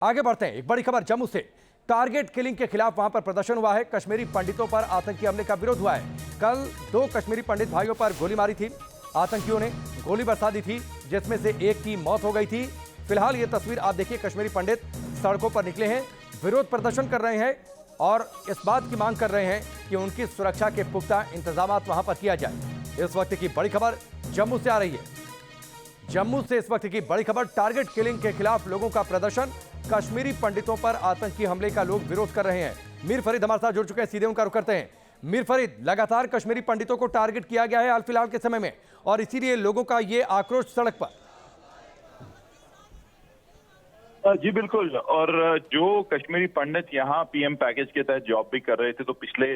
आगे बढ़ते हैं, एक बड़ी खबर जम्मू से। टारगेट किलिंग के खिलाफ वहां पर प्रदर्शन हुआ है। कश्मीरी पंडितों पर आतंकी हमले का विरोध हुआ है। कल 2 कश्मीरी पंडित भाइयों पर गोली मारी थी। आतंकियों ने गोली बरसा दी थी, जिसमें से एक की मौत हो गई थी। फिलहाल ये तस्वीर आप देखिए, कश्मीरी पंडित सड़कों पर निकले हैं, विरोध प्रदर्शन कर रहे हैं और इस बात की मांग कर रहे हैं कि उनकी सुरक्षा के पुख्ता इंतजाम वहां पर किया जाए। इस वक्त की बड़ी खबर जम्मू से आ रही है। जम्मू से इस वक्त की बड़ी खबर, टारगेट किलिंग के खिलाफ लोगों का प्रदर्शन। कश्मीरी पंडितों पर आतंकी हमले का लोग विरोध कर रहे हैं। मीर फरीद हमारे साथ जुड़ चुके हैं, सीधे उनका रुख करते हैं। मीर फरीद, लगातार कश्मीरी पंडितों को टारगेट किया गया है हाल फिलहाल के समय में, और इसीलिए लोगों का यह आक्रोश सड़क पर। जी बिल्कुल। और जो कश्मीरी पंडित यहाँ पीएम पैकेज के तहत जॉब भी कर रहे थे, तो पिछले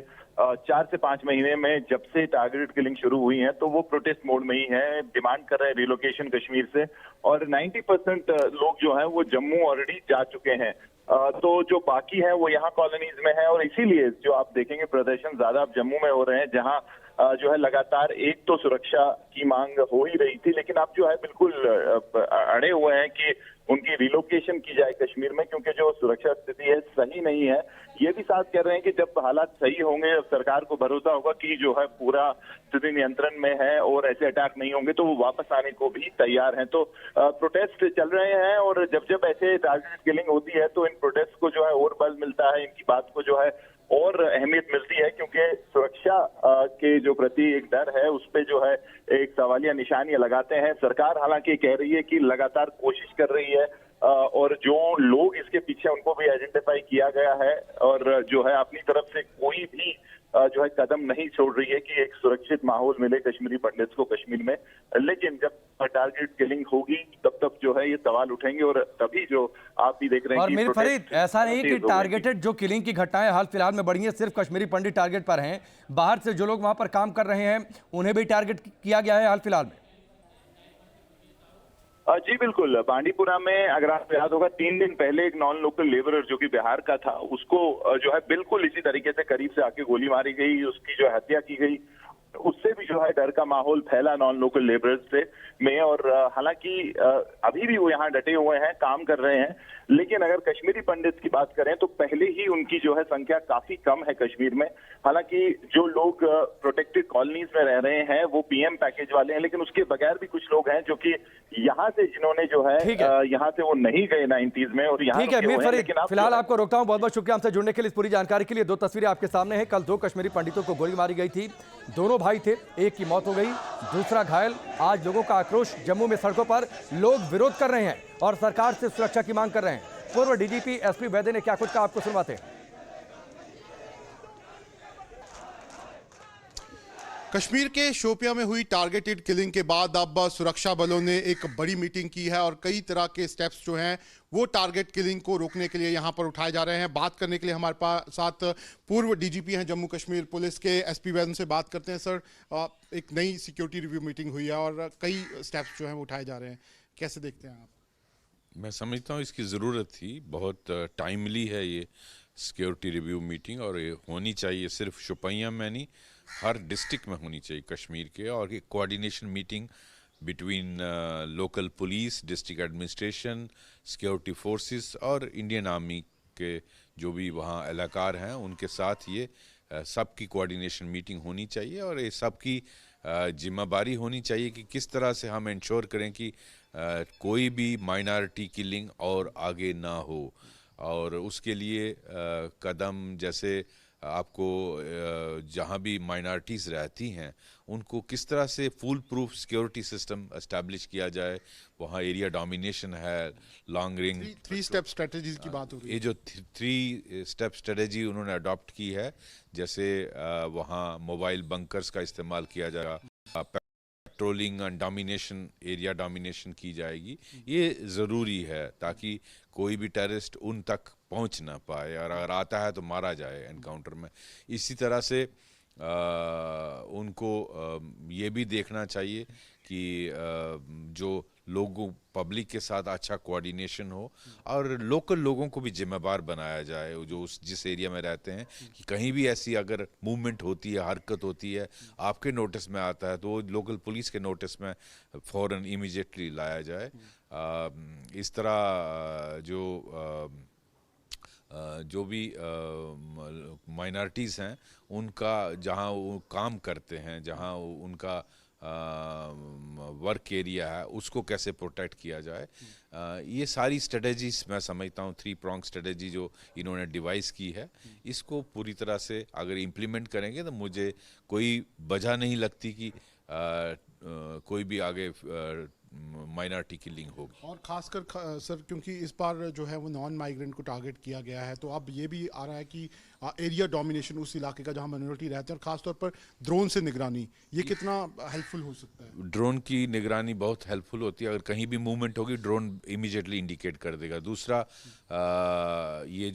4 से 5 महीने में जब से टारगेटेड किलिंग शुरू हुई है तो वो प्रोटेस्ट मोड में ही है, डिमांड कर रहे हैं रिलोकेशन कश्मीर से। और 90% लोग जो हैं वो जम्मू ऑलरेडी जा चुके हैं। तो जो बाकी है वो यहाँ कॉलोनीज में है, और इसीलिए जो आप देखेंगे प्रदर्शन ज्यादा अब जम्मू में हो रहे हैं, जहाँ जो है लगातार एक तो सुरक्षा की मांग हो ही रही थी, लेकिन अब जो है बिल्कुल अड़े हुए हैं कि उनकी रिलोकेशन की जाए कश्मीर में, क्योंकि जो सुरक्षा स्थिति है सही नहीं है। ये भी साथ कह रहे हैं कि जब हालात सही होंगे, सरकार को भरोसा होगा कि जो है पूरा स्थिति नियंत्रण में है और ऐसे अटैक नहीं होंगे, तो वो वापस आने को भी तैयार हैं। तो प्रोटेस्ट चल रहे हैं, और जब जब ऐसे टारगेटेड किलिंग होती है तो इन प्रोटेस्ट को जो है और बल मिलता है, इनकी बात को जो है और अहमियत मिलती है, क्योंकि सुरक्षा के जो प्रति एक डर है उस पे जो है एक सवालिया निशानियां लगाते हैं। सरकार हालांकि कह रही है कि लगातार कोशिश कर रही है, और जो लोग इसके पीछे उनको भी आइडेंटिफाई किया गया है, और जो है अपनी तरफ से कोई भी जो है कदम नहीं छोड़ रही है कि एक सुरक्षित माहौल मिले कश्मीरी पंडित को कश्मीर में। लेकिन जब टारगेट किलिंग होगी तब तक जो है ये सवाल उठेंगे, और तभी जो आप भी देख रहे हैं। और मीर फरीद, ऐसा नहीं कि टारगेटेड जो किलिंग की घटनाएं हाल फिलहाल में बढ़ी हैं सिर्फ कश्मीरी पंडित टारगेट पर हैं, बाहर से जो लोग वहां पर काम कर रहे हैं उन्हें भी टारगेट किया गया है हाल फिलहाल में। जी बिल्कुल। बांडीपुरा में अगर आपको याद होगा 3 दिन पहले एक नॉन लोकल लेबरर जो कि बिहार का था, उसको जो है बिल्कुल इसी तरीके से करीब से आके गोली मारी गई, उसकी जो हत्या की गई। उससे भी जो है डर का माहौल फैला नॉन लोकल लेबरर्स से में। और हालांकि अभी भी वो यहाँ डटे हुए हैं, काम कर रहे हैं, लेकिन अगर कश्मीरी पंडित की बात करें तो पहले ही उनकी जो है संख्या काफी कम है कश्मीर में। हालांकि जो लोग प्रोटेक्टेड कॉलोनीज में रह रहे हैं वो पीएम पैकेज वाले हैं, लेकिन उसके बगैर भी कुछ लोग हैं जो कि यहाँ से जिन्होंने जो है यहाँ से वो नहीं गए 90s में, और यहाँ ठीक है मीर फरीद, फिलहाल आपको रोकता हूँ। बहुत बहुत शुक्रिया हमसे जुड़ने के लिए, इस पूरी जानकारी के लिए। 2 तस्वीरें आपके सामने हैं। कल 2 कश्मीरी पंडितों को गोली मारी गई थी, दोनों भाई थे, एक की मौत हो गई, दूसरा घायल। आज लोगों का आक्रोश, जम्मू में सड़कों पर लोग विरोध कर रहे हैं और सरकार से सुरक्षा की मांग कर रहे हैं। पूर्व डीजीपी एसपी वैद्य ने क्या कुछ कहा, आपको सुनवाते हैं। कश्मीर के शोपियां में हुई टारगेटेड किलिंग के बाद अब सुरक्षा बलों ने एक बड़ी मीटिंग की है, और कई तरह के स्टेप्स जो हैं वो टारगेट किलिंग को रोकने के लिए यहां पर उठाए जा रहे हैं। बात करने के लिए हमारे पास साथ पूर्व डीजीपी हैं जम्मू कश्मीर पुलिस के, एसपी वैद्य से बात करते हैं। सर, एक नई सिक्योरिटी रिव्यू मीटिंग हुई है और कई स्टेप्स जो हैं वो उठाए जा रहे हैं, कैसे देखते हैं आप? मैं समझता हूँ इसकी ज़रूरत थी, बहुत टाइमली है ये सिक्योरिटी रिव्यू मीटिंग, और ये होनी चाहिए। सिर्फ शोपियां में नहीं, हर डिस्ट्रिक्ट में होनी चाहिए कश्मीर के। और ये coordination meeting between local police, district administration, security forces और इंडियन आर्मी के जो भी वहाँ एहलकार हैं उनके साथ ये सबकी कोऑर्डिनेशन मीटिंग होनी चाहिए, और ये सबकी जिम्मेदारी होनी चाहिए कि किस तरह से हम इंश्योर करें कि कोई भी माइनॉरिटी किलिंग और आगे ना हो। और उसके लिए कदम जैसे आपको जहाँ भी माइनॉरिटीज़ रहती हैं उनको किस तरह से full proof security system establish किया जाए। वहाँ एरिया डोमिनेशन है, लॉन्ग रेंज 3 स्टेप स्ट्रेटजीज की बात हो रही है। ये जो 3 स्टेप स्ट्रेटजी उन्होंने अडॉप्ट की है, जैसे वहाँ मोबाइल बंकर्स का इस्तेमाल किया जाएगा, patrolling and domination, area domination की जाएगी। ये ज़रूरी है ताकि कोई भी टेररिस्ट उन तक पहुंच ना पाए, और अगर आता है तो मारा जाए एनकाउंटर में। इसी तरह से उनको ये भी देखना चाहिए कि जो लोगों पब्लिक के साथ अच्छा कोऑर्डिनेशन हो, और लोकल लोगों को भी जिम्मेदार बनाया जाए जो उस जिस एरिया में रहते हैं, कि कहीं भी ऐसी अगर मूवमेंट होती है, हरकत होती है, आपके नोटिस में आता है तो वो लोकल पुलिस के नोटिस में फ़ौरन इमीडिएटली लाया जाए। इस तरह जो भी माइनॉरिटीज़ हैं उनका जहां वो काम करते हैं, जहां उनका वर्क एरिया है, उसको कैसे प्रोटेक्ट किया जाए, ये सारी स्ट्रेटजीज मैं समझता हूँ 3 prong स्ट्रेटजी जो इन्होंने डिवाइस की है, इसको पूरी तरह से अगर इम्प्लीमेंट करेंगे तो मुझे कोई वजह नहीं लगती कि कोई भी आगे माइनॉरिटी किलिंग होगी। और खासकर सर क्योंकि इस बार जो है वो नॉन माइग्रेंट को टारगेट किया गया है, तो अब ये भी आ रहा है कि एरिया डोमिनेशन उस इलाके का जहां माइनॉरिटी रहते हैं, और खासतौर पर ड्रोन से निगरानी, ये कितना हेल्पफुल हो सकता है? ड्रोन की निगरानी बहुत हेल्पफुल होती है। अगर कहीं भी मूवमेंट होगी ड्रोन इमीडिएटली इंडिकेट कर देगा। दूसरा ये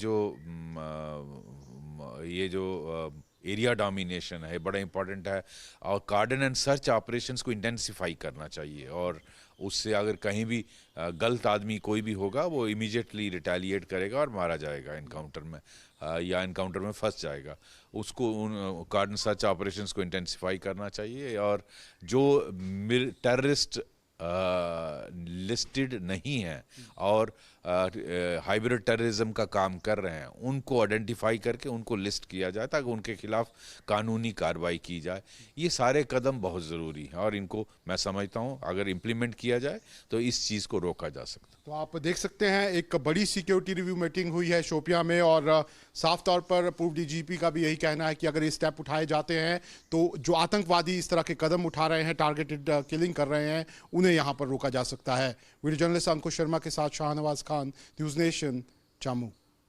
जो एरिया डोमिनेशन है बड़ा इंपॉर्टेंट है, और कार्डन एंड सर्च ऑपरेशंस को इंटेंसिफाई करना चाहिए, और उससे अगर कहीं भी गलत आदमी कोई भी होगा वो इमीडिएटली रिटेलिएट करेगा और मारा जाएगा एनकाउंटर में, या एनकाउंटर में फंस जाएगा। उसको उन कार्डन सर्च ऑपरेशंस को इंटेंसिफाई करना चाहिए, और जो टेररिस्ट लिस्टेड नहीं है और हाइब्रिड टेररिज्म का काम कर रहे हैं, उनको आइडेंटिफाई करके उनको लिस्ट किया जाए ताकि उनके खिलाफ कानूनी कार्रवाई की जाए। ये सारे कदम बहुत ज़रूरी हैं, और इनको मैं समझता हूँ अगर इम्प्लीमेंट किया जाए तो इस चीज़ को रोका जा सकता है। तो आप देख सकते हैं एक बड़ी सिक्योरिटी रिव्यू मीटिंग हुई है शोपियां में, और साफ तौर पर पूर्व डीजीपी का भी यही कहना है कि अगर ये स्टेप उठाए जाते हैं तो जो आतंकवादी इस तरह के कदम उठा रहे हैं, टारगेटेड किलिंग कर रहे हैं, उन्हें यहाँ पर रोका जा सकता है। वीडियो जर्नलिस्ट अंकुश शर्मा के साथ शाहनवाज खान, न्यूज़ नेशन, जम्मू।